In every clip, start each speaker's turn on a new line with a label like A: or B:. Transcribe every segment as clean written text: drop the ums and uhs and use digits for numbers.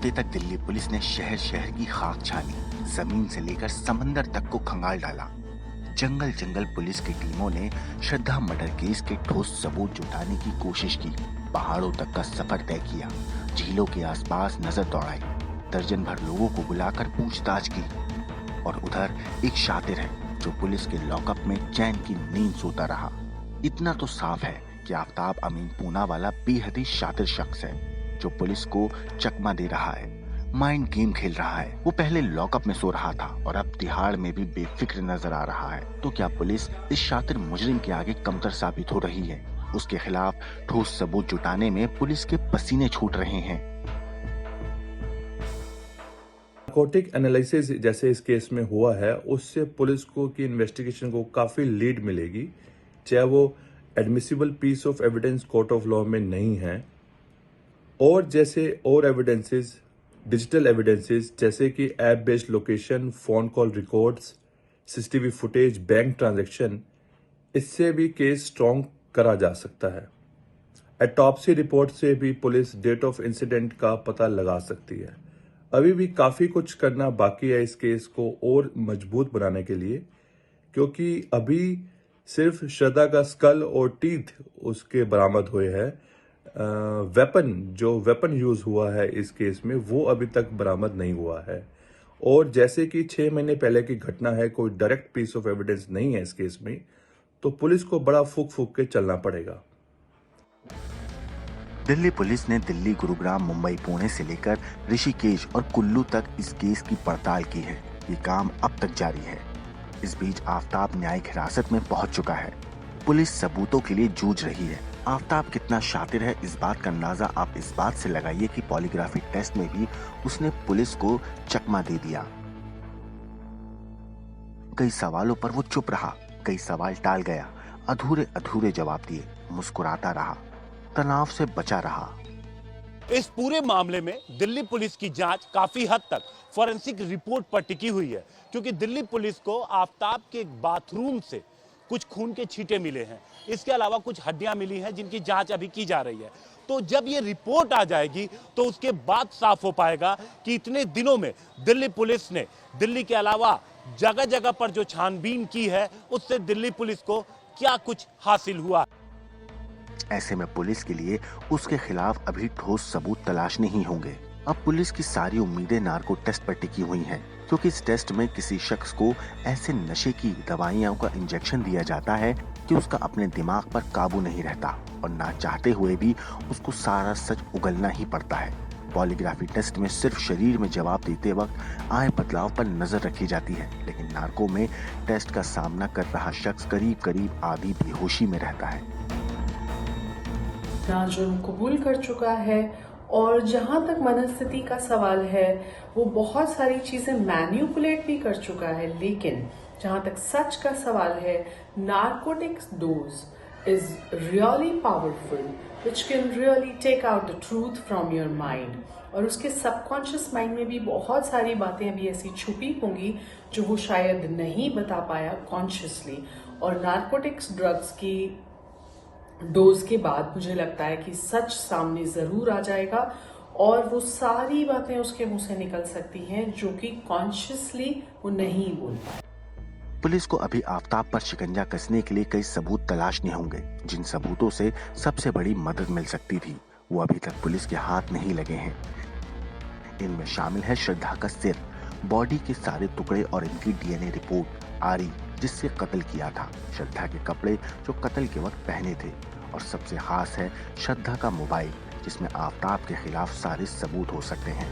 A: हफ्ते तक दिल्ली पुलिस ने शहर शहर की खाक छानी, जमीन से लेकर समंदर तक को खंगाल डाला। जंगल जंगल पुलिस की टीमों ने श्रद्धा मर्डर केस के ठोस सबूत जुटाने की कोशिश की, पहाड़ों तक का सफर तय किया, झीलों के आसपास नजर दौड़ाई, दर्जन भर लोगों को बुलाकर पूछताछ की। और उधर एक शातिर है जो पुलिस के लॉकअप में चैन की नींद सोता रहा। इतना तो साफ है कि आफताब अमीन पूनावाला बेहद ही शातिर शख्स है जो पुलिस को चकमा दे रहा है, माइंड गेम खेल रहा है। वो पहले लॉकअप में सो रहा था और अब तिहाड़ में भी बेफिक्र नजर आ रहा है। तो क्या पुलिस इस शातिर मुजरिम के आगे कमतर साबित हो रही है? उसके खिलाफ ठोस सबूत जुटाने में पुलिस के पसीने छूट रहे हैं।
B: नार्कोटिक एनालिसिस जैसे इस केस में हुआ है, उससे पुलिस को की इन्वेस्टिगेशन को काफी लीड मिलेगी, चाहे वो admissible piece of evidence court of law में नहीं है। और जैसे और एविडेंसेस, डिजिटल एविडेंसेस जैसे कि app based location, phone call records, CCTV footage, bank transaction, इससे भी केस स्ट्रॉन्ग करा जा सकता है। ऑटोप्सी रिपोर्ट से भी पुलिस डेट ऑफ इंसिडेंट का पता लगा सकती है। अभी भी काफी कुछ करना बाकी है इस केस को और मजबूत बनाने के लिए, क्योंकि अभी सिर्फ श्रद्धा का स्कल और टीथ उसके बरामद हुए हैं। वेपन यूज हुआ है इस केस में, वो अभी तक बरामद नहीं हुआ है। और जैसे कि 6 महीने पहले की घटना है, कोई डायरेक्ट पीस ऑफ एविडेंस नहीं है इस केस में, तो पुलिस को बड़ा फूक फूक के चलना पड़ेगा।
A: दिल्ली पुलिस ने दिल्ली, गुरुग्राम, मुंबई, पुणे से लेकर ऋषिकेश और कुल्लू तक इस केस की पड़ताल की है। ये काम अब तक जारी है। इस बीच आफताब न्यायिक हिरासत में पहुंच चुका है। पुलिस सबूतों के लिए जूझ रही है। आफताब कितना शातिर है, इस बात का अंदाजा आप इस बात से लगाइए कि पॉलीग्राफी टेस्ट में भी उसने पुलिस को चकमा दे दिया। कई सवालों पर वो चुप रहा, कई सवाल टाल गया, अधूरे अधूरे जवाब दिए, मुस्कुराता रहा, तनाव से बचा रहा।
C: इस पूरे मामले में दिल्ली पुलिस की जांच काफी हद तक फॉरेंसिक रिपोर्ट पर टिकी हुई है, क्योंकि दिल्ली पुलिस को आफताब के एक बाथरूम से कुछ खून के छींटे मिले हैं। इसके अलावा कुछ हड्डियां मिली हैं जिनकी जांच अभी की जा रही है। तो जब ये रिपोर्ट आ जाएगी तो उसके बाद साफ हो पाएगा कि इतने दिनों में दिल्ली पुलिस ने दिल्ली के अलावा जगह जगह पर जो छानबीन की है उससे दिल्ली पुलिस को क्या कुछ हासिल हुआ।
A: ऐसे में पुलिस के लिए उसके खिलाफ अभी ठोस सबूत तलाशने ही होंगे। अब पुलिस की सारी उम्मीदें नार्को टेस्ट पर टिकी हुई हैं, क्योंकि इस टेस्ट में किसी शख्स को ऐसे नशे की दवाइयों का इंजेक्शन दिया जाता है कि उसका अपने दिमाग पर काबू नहीं रहता और ना चाहते हुए भी उसको सारा सच उगलना ही पड़ता है। पॉलीग्राफी टेस्ट में सिर्फ शरीर में जवाब देते वक्त आए बदलाव पर नजर रखी जाती है, लेकिन नार्को में टेस्ट का सामना कर रहा शख्स करीब करीब आधी बेहोशी में रहता है।
D: जुर्म कबूल कर चुका है और जहां तक मनस्थिति का सवाल है वो बहुत सारी चीजें मैन्युपुलेट भी कर चुका है, लेकिन जहां तक सच का सवाल है, narcotics dose is really powerful which can really take out the truth from your mind. और उसके सबकॉन्शियस माइंड में भी बहुत सारी बातें अभी ऐसी छुपी होंगी जो वो शायद नहीं बता पाया कॉन्शियसली। और नार्कोटिक्स ड्रग्स की डोज के बाद मुझे लगता है कि सच सामने जरूर आ जाएगा और वो सारी बातें उसके मुंह से निकल सकती हैं जो कि कॉन्शियसली वो नहीं बोल पाए।
A: पुलिस को अभी आफताब पर शिकंजा कसने के लिए कई सबूत तलाशने होंगे, जिन सबूतों से सबसे बड़ी मदद मिल सकती थी वो अभी तक पुलिस के हाथ नहीं लगे हैं। इनमें शामिल है श्रद्धा का सिर, बॉडी के सारे टुकड़े और इनकी डीएनए रिपोर्ट, आरी जिससे कत्ल किया था, श्रद्धा के कपड़े जो कत्ल के वक्त पहने थे, और सबसे खास है श्रद्धा का मोबाइल जिसमें आफताब के खिलाफ सारे सबूत हो सकते हैं।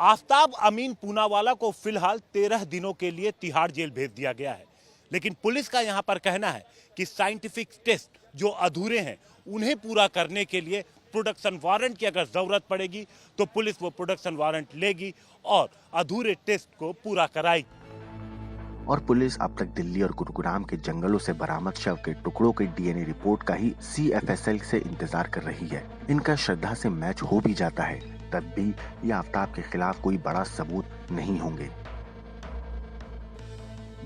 C: आफताब अमीन पूनावाला को फिलहाल 13 दिनों के लिए तिहाड़ जेल भेज दिया गया है, लेकिन पुलिस का यहां पर कहना है कि साइंटिफिक टेस्ट जो अधूरे हैं उन्हें पूरा करने के लिए प्रोडक्शन वारंट की अगर जरूरत पड़ेगी तो पुलिस वो प्रोडक्शन वारंट लेगी और अधूरे टेस्ट को पूरा कराएगी।
A: और पुलिस अब तक दिल्ली और गुरुग्राम के जंगलों से बरामद शव के टुकड़ों के डीएनए रिपोर्ट का ही CFSL से इंतजार कर रही है। इनका श्रद्धा से मैच हो भी जाता है तब भी ये आफताब के खिलाफ कोई बड़ा सबूत नहीं होंगे।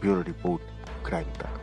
A: ब्यूरो रिपोर्ट, क्राइम तक।